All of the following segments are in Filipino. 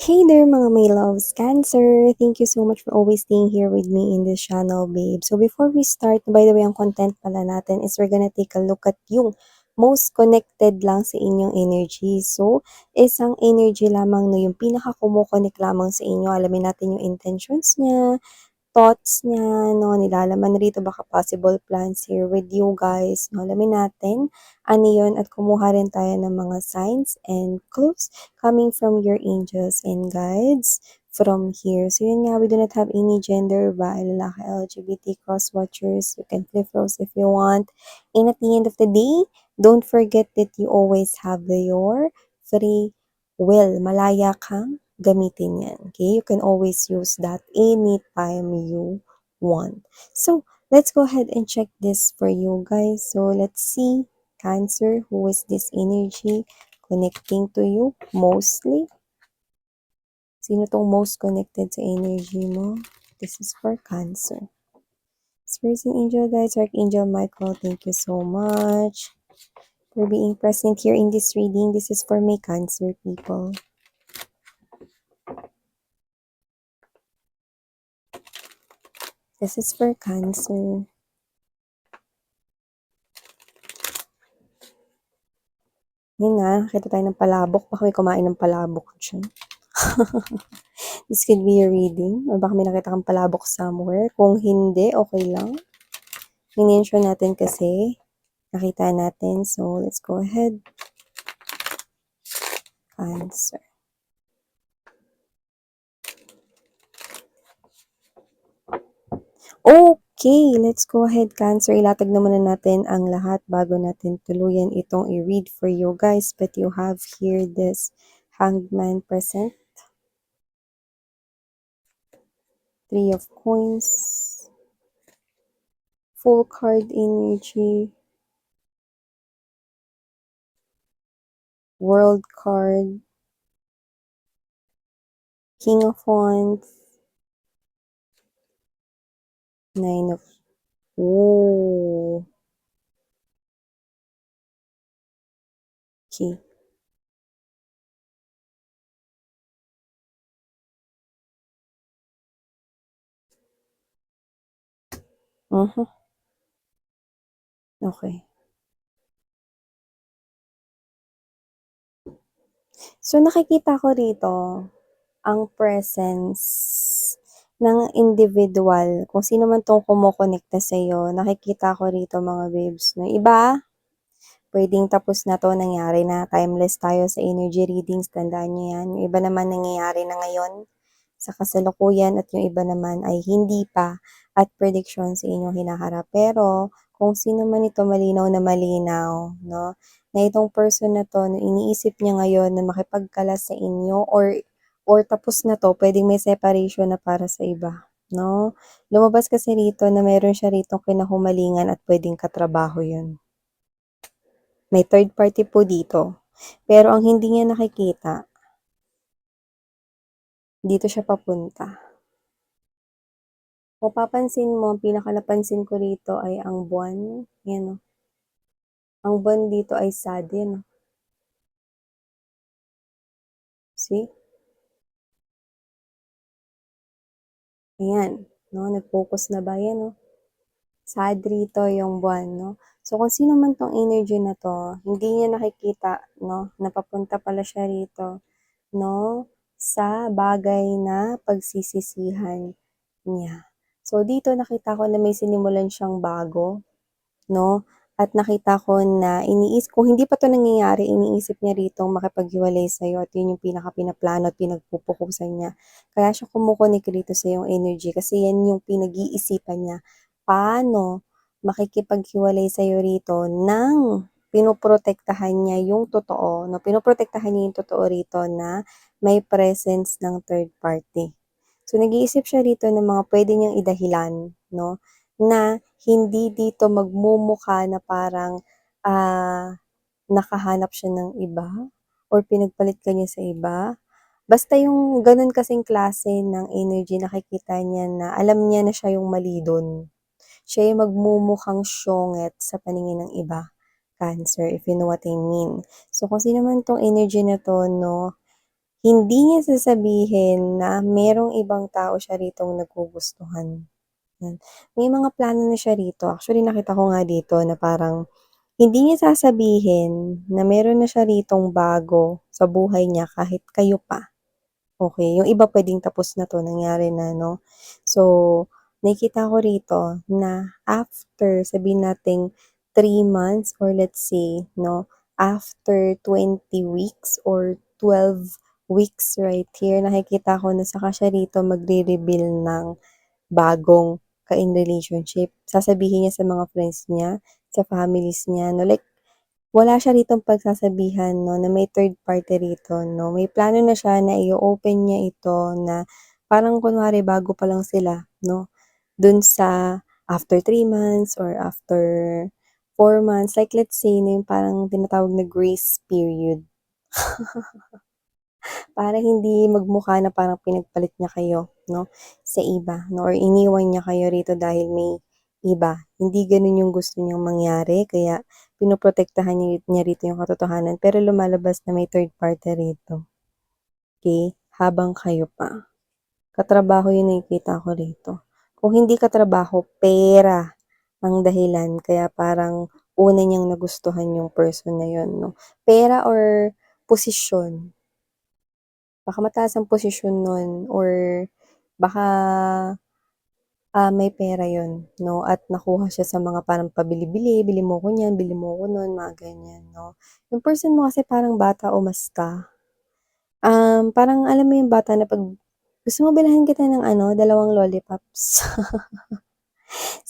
Hey there mga my loves, Cancer! Thank you so much for always staying here with me in this channel, babe. So before we start, by the way, ang content pala natin is we're gonna take a look at yung most connected lang sa inyong energy. So, isang energy lamang no, yung pinaka-kumukonek lamang sa inyo. Alamin natin yung intentions niya, thoughts niya, no, nilalaman rito baka possible plans here with you guys, no, alamin natin ano yun at kumuha rin tayo ng mga signs and clues coming from your angels and guides from here. So yun nga, we do not have any gender ba, lalaki, LGBT, cross-watchers, you can flip roles if you want. And at the end of the day, don't forget that you always have your free will. Malaya kang gamitin yan. Okay? You can always use that anytime you want. So, let's go ahead and check this for you guys. So, let's see. Cancer, who is this energy connecting to you mostly? Sino tong most connected sa energy mo? This is for Cancer. Spirits and Angel guys, Archangel Michael, thank you so much for being present here in this reading. This is for my Cancer people. This is for Cancer. Yun nga, nakita tayo ng palabok. Baka may kumain ng palabok dyan. This could be your reading. O baka may nakita kang palabok somewhere. Kung hindi, okay lang. Minensyon natin kasi. Nakita natin. So, let's go ahead. Cancer. Okay, let's go ahead, Cancer. Ilatag na muna natin ang lahat bago natin tuluyan itong i-read for you guys. But you have here this Hanged Man present. Three of Coins. Full card energy. World card. King of Wands. Nine of... Oh. Okay. Okay. So, nakikita ko rito ang presence ng individual. Kung sino man tong kumukonekta sa'yo, nakikita ko rito mga babes. No? Iba, pwedeng tapos na to, nangyari na. Timeless tayo sa energy readings, tandaan nyo yan. Yung iba naman nangyayari na ngayon sa kasalukuyan at yung iba naman ay hindi pa at prediction sa inyong hinaharap. Pero, kung sino man ito malinaw na malinaw, no? Na itong person na to, no, iniisip niya ngayon na makipagkalas sa inyo or tapos na to, pwedeng may separation na para sa iba, no? Lumabas kasi rito na meron siya rito kinahumalingan at pwedeng katrabaho yun. May third party po dito. Pero ang hindi niya nakikita, dito siya papunta. Kung papansin mo, ang pinakanapansin ko rito ay ang buwan. Yan o. Ang buwan dito ay sad yan. See? Ayan. No? Nag-focus na ba yan? No? Sad rito yung buwan. No? So, kung sino man tong energy na to, hindi niya nakikita, no? Napapunta pala siya rito, no? Sa bagay na pagsisisihan niya. So, dito nakita ko na may sinimulan siyang bago, no? At nakita ko na kung hindi pa to nangyayari, iniisip niya rito makipaghiwalay sa'yo at yun yung pinaka-pinaplano at pinagpupukusan niya. Kaya siya kumukonek rito sa yung energy kasi yan yung pinag-iisipan niya. Paano makikipaghiwalay sa'yo rito nang pinoprotektahan niya yung totoo, no? Pinoprotektahan niya yung totoo rito na may presence ng third party. So, nag-iisip siya rito ng mga pwede niyang idahilan, no? Na hindi dito magmumukha na parang nakahanap siya ng iba or pinagpalit ka niya sa iba. Basta yung ganun kasing klase ng energy, nakikita niya na alam niya na siya yung mali dun. Siya yung magmumukhang syonget sa paningin ng iba. Cancer, if you know what I mean. So, kung sino man tong energy na to, no, Hindi niya sasabihin na merong ibang tao siya ritong nagugustuhan. Yan. May mga plano na siya rito. Actually, nakita ko nga dito na parang hindi niya sasabihin na meron na siya ritong bago sa buhay niya kahit kayo pa. Okay, yung iba puwedeng tapos na 'to, nangyari na 'no. So, nakikita ko rito na after sabihin nating 3 months or let's say 'no, after 20 weeks or 12 weeks right here, nakikita ko na saka siya rito magre-reveal ng bagong ka-in relationship. Sasabihin niya sa mga friends niya, sa families niya 'no, like wala siya ritong pagsasabihan 'no, na may third party rito 'no. May plano na siya na i-o-open niya ito na parang kunwari bago pa lang sila 'no, dun sa after 3 months or after 4 months, like let's say na yung parang tinatawag na grace period. Para hindi magmukha na parang pinagpalit niya kayo 'no, sa iba 'no, or iniwan niya kayo rito dahil may iba. Hindi gano'n yung gusto niyang mangyari kaya pinoprotektahan niya rito yung katotohanan pero lumalabas na may third party rito, okey, habang kayo pa. Katrabaho yung nakikita ko rito. Kung hindi katrabaho, pera ang dahilan kaya parang una niyang nagustuhan yung person na yun 'no. Pera or posisyon. Baka mataas ang posisyon nun or baka, may pera yun 'no at nakuha siya sa mga parang pabili-bili, "Bili mo ko niyan, bili mo ko nun," mga ganyan 'no. Yung person mo kasi parang bata o umasta. Parang alam mo yung bata na 'pag, "Gusto mo bilhan kita ng ano, 2 lollipops."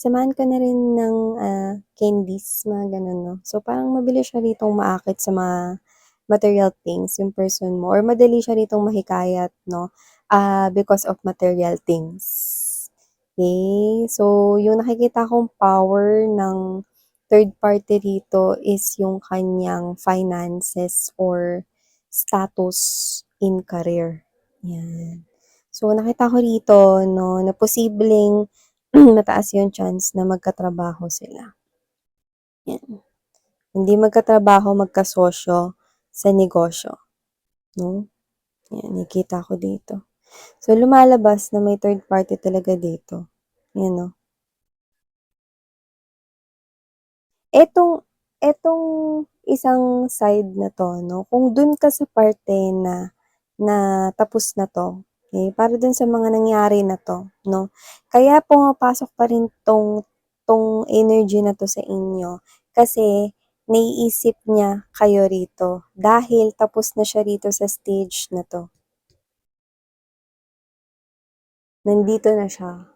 "Samahan ko na rin ng, candies," mga gano'n 'no. So, parang mabilis siya ritong maakit sa mga material things yung person mo or madali siya ritong mahikayat 'no, because of material things. Okay, so yung nakikita kong power ng third party rito is yung kanyang finances or status in career, 'yan. So, nakita ko rito 'no, na posibleng mataas yung chance na magkatrabaho sila, 'yan. Hindi magkatrabaho, magkasosyo sa negosyo 'no, 'yan nakikita ko dito. So, lumalabas na may third party talaga dito, 'yan 'no. Etong etong isang side na 'to 'no, kung dun ka sa parte na na tapos na 'to, okey, para dun sa mga nangyari na 'to 'no, kaya pumapasok pa rin 'tong energy na 'to sa inyo kasi naiisip niya kayo rito dahil tapos na siya rito sa stage na 'to. Nandito na siya.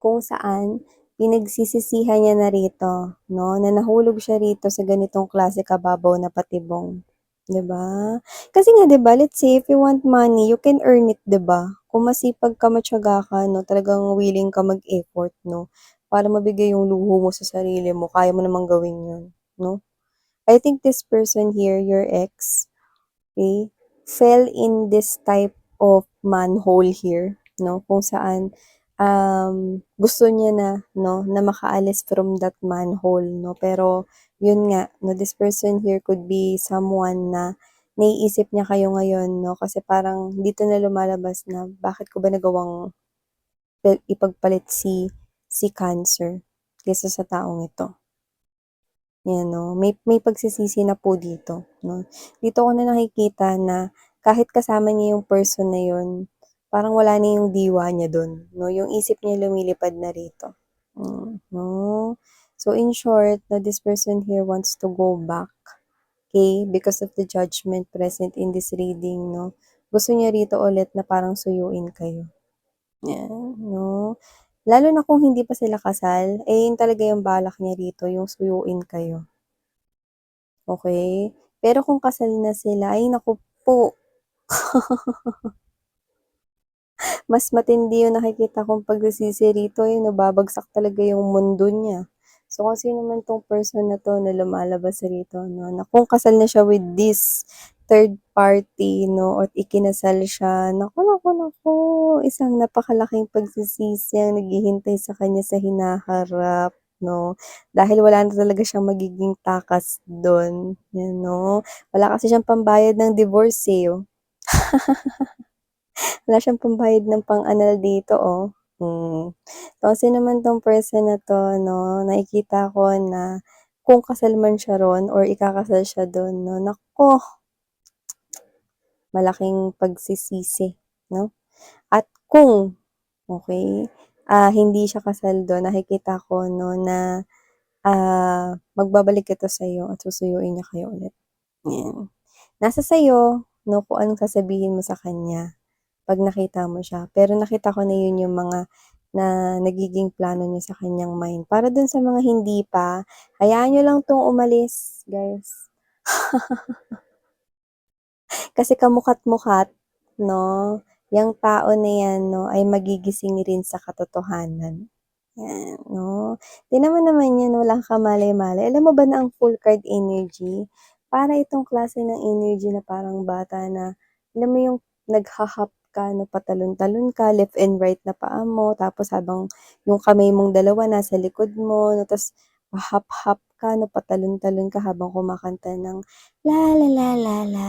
Kung saan pinagsisisihan niya na rito 'no, na nahulog siya rito sa ganitong klase kababaw na patibong, 'di ba? Kasi nga 'di ba, let's say if you want money, you can earn it, 'di ba? Kung masipag ka, matiyaga ka 'no, talagang willing ka mag-effort 'no, para mabigay yung luho mo sa sarili mo, kaya mo namang gawin yun 'no? I think this person here, your ex, okay, fell in this type of manhole here 'no, kung saan, gusto niya na 'no, na makaalis from that manhole 'no. Pero yun nga 'no, this person here could be someone na naiisip niya kayo ngayon 'no, kasi parang dito na lumalabas na bakit ko ba nagawang ipagpalit si Cancer kaysa sa taong ito. 'Yan 'no, may pagsisisi na po dito 'no. Dito ko na nakikita na kahit kasama niya yung person na yun, parang wala na yung diwa niya dun 'no, yung isip niya lumilipad na rito, 'no. So in short 'no, this person here wants to go back, okay, because of the judgment present in this reading 'no. Gusto niya rito ulit na parang suyuin kayo, 'yan 'no. Lalo na kung hindi pa sila kasal, eh, yun talaga yung balak niya rito, yung suyuin kayo. Okey. Pero kung kasal na sila, ay naku po, mas matindi yung nakikita kong pagsisisi rito, eh, nababagsak talaga yung mundo niya. So, kung sino man 'tong person na 'to na lumalabas rito 'no, na kung kasal na siya with this third party 'no, at ikinasal siya, naku, naku, naku, isang napakalaking pagsisisi ang naghihintay sa kanya sa hinaharap. 'no? Dahil wala na talaga siyang magiging takas dun, 'no? Wala kasi siyang pambayad ng divorce, eh, oh. Wala siyang pambayad ng pang-anal dito, oh. So, kasi naman 'tong person na 'to 'no, nakikita ko na kung kasal man siya ron or ikakasal siya dun 'no, naku, malaking pagsisisi 'no. At kung, okey, hindi siya kasal dun, nakikita ko 'no na, magbabalik ito sa'yo at susuyuin niya kayo ulit, 'yan. Nasa sa'yo 'no kung anong sasabihin mo sa kanya 'pag nakita mo siya. Pero nakita ko na yun yung mga na nagiging plano niyo sa kanyang mind. Para dun sa mga hindi pa, hayaan niyo lang 'tong umalis, guys. Kasi kamukat-mukat 'no, yang tao na 'yan 'no ay magigising rin sa katotohanan. 'Yan 'no. Tignan mo naman 'yan, walang kamalay-malay. Alam mo ba na ang full card energy, para itong klase ng energy na parang bata na, alam mo yung nagha-hop ka 'no, patalon-talon ka, left and right na paa mo, tapos habang yung kamay mong dalawa nasa likod mo 'no, ta's hop-hop ka 'no, patalon-talon ka habang kumakanta ng la la la la la.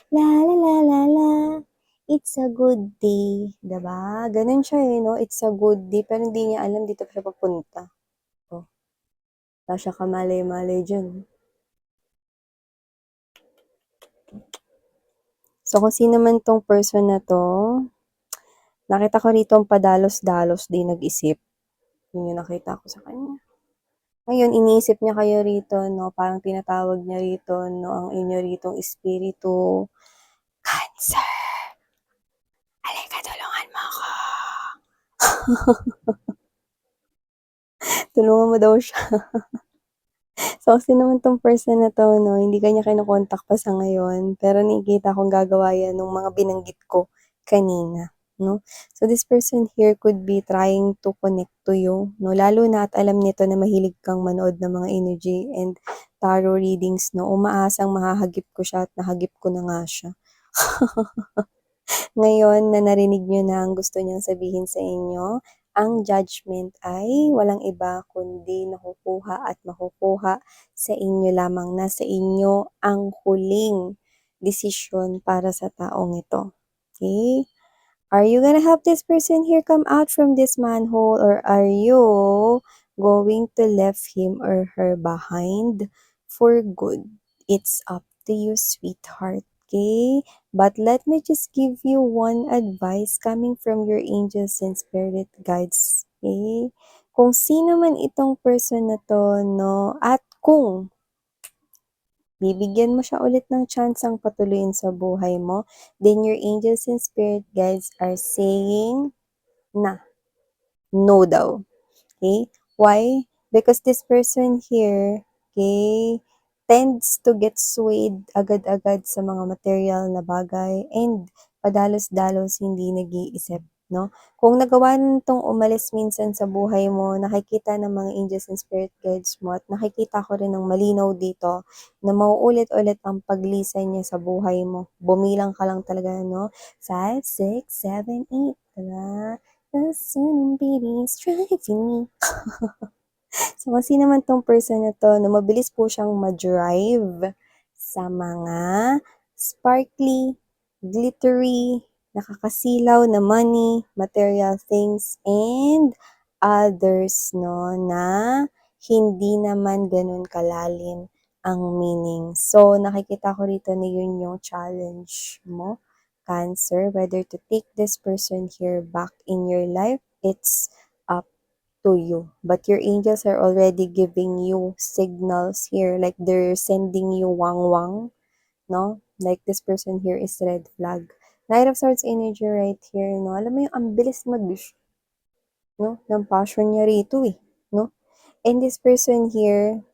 La la la la la, it's a good day, 'di ba? Gano'n siya, eh, 'no, it's a good day pero hindi niya alam dito pa siya papunta. Oh, wala siyang kamalay-malay diyan. So, kung sino man 'tong person na 'to, nakita ko rito ang padalos-dalos din nag-isip. Yun yung nakita ko sa kanya. Ngayon iniisip niya kayo rito 'no, parang tinatawag niya rito 'no, ang inyo ritong espiritu, "Cancer, halika tulungan mo ako." Tulungan mo daw siya. So, kasi naman 'tong person na 'to 'no, hindi ka niya kino-contact pa sa ngayon, pero nakikita kong gagawa yan nung mga binanggit ko kanina 'no. So, this person here could be trying to connect to you 'no, lalo na at alam nito na mahilig kang manood ng mga energy and tarot readings 'no, umaasang mahahagip ko siya at nahagip ko na nga siya. Ngayon na narinig niyo na ang gusto niyang sabihin sa inyo, ang judgment ay walang iba kundi nakukuha at makukuha sa inyo lamang. Nasa inyo ang huling desisyon para sa taong ito. Okay? Are you gonna help this person here come out from this manhole or are you going to left him or her behind for good? It's up to you, sweetheart. Okay? But let me just give you one advice coming from your angels and spirit guides. Okay? Kung sino man itong person na to, no? At kung bibigyan mo siya ulit ng tsansang patuloyin sa buhay mo, then your angels and spirit guides are saying na, no daw. Okay? Why? Because this person here, okay, tends to get swayed agad-agad sa mga material na bagay and padalos-dalos hindi nag-iisip, no? Kung nagawa nitong umalis minsan sa buhay mo, nakikita ng mga angels and spirit guides mo at nakikita ko rin ng malinaw dito na mauulit-ulit ang paglisan niya sa buhay mo. Bumilang ka lang talaga, no? 5, 6, 7, 8, diba? The sun beating driving me. So, kasi naman 'tong person na 'to na mabilis po siyang ma-drive sa mga sparkly, glittery, nakakasilaw na money, material things, and others 'no, na hindi naman gano'n kalalim ang meaning. So, nakikita ko rito na yun yung challenge mo, Cancer, whether to take this person here back in your life, it's up to you. But your angels are already giving you signals here, like they're sending you wang-wang, no? Like this person here is red flag. Knight of Swords energy right here, no? Alam mo yung ang bilis no? Ng passion niya rito eh, no? And this person here,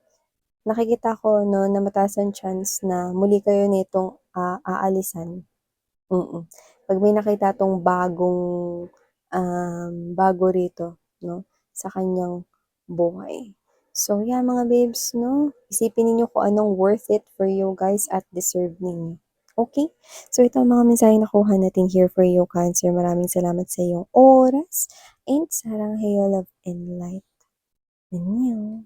nakikita ko, no, na mataas ang chance na muli kayo nitong aalisan. Mm. 'Pag may nakita 'tong bago rito 'no, sa kanyang buhay. So yeah, mga babes 'no, isipin ninyo kung anong worth it for you guys at deserve ninyo. Okay? So ito ang mga mensaheng nakuha natin here for you, Cancer. Maraming salamat sa iyong oras and sarang hayo, love and light. Annyeong.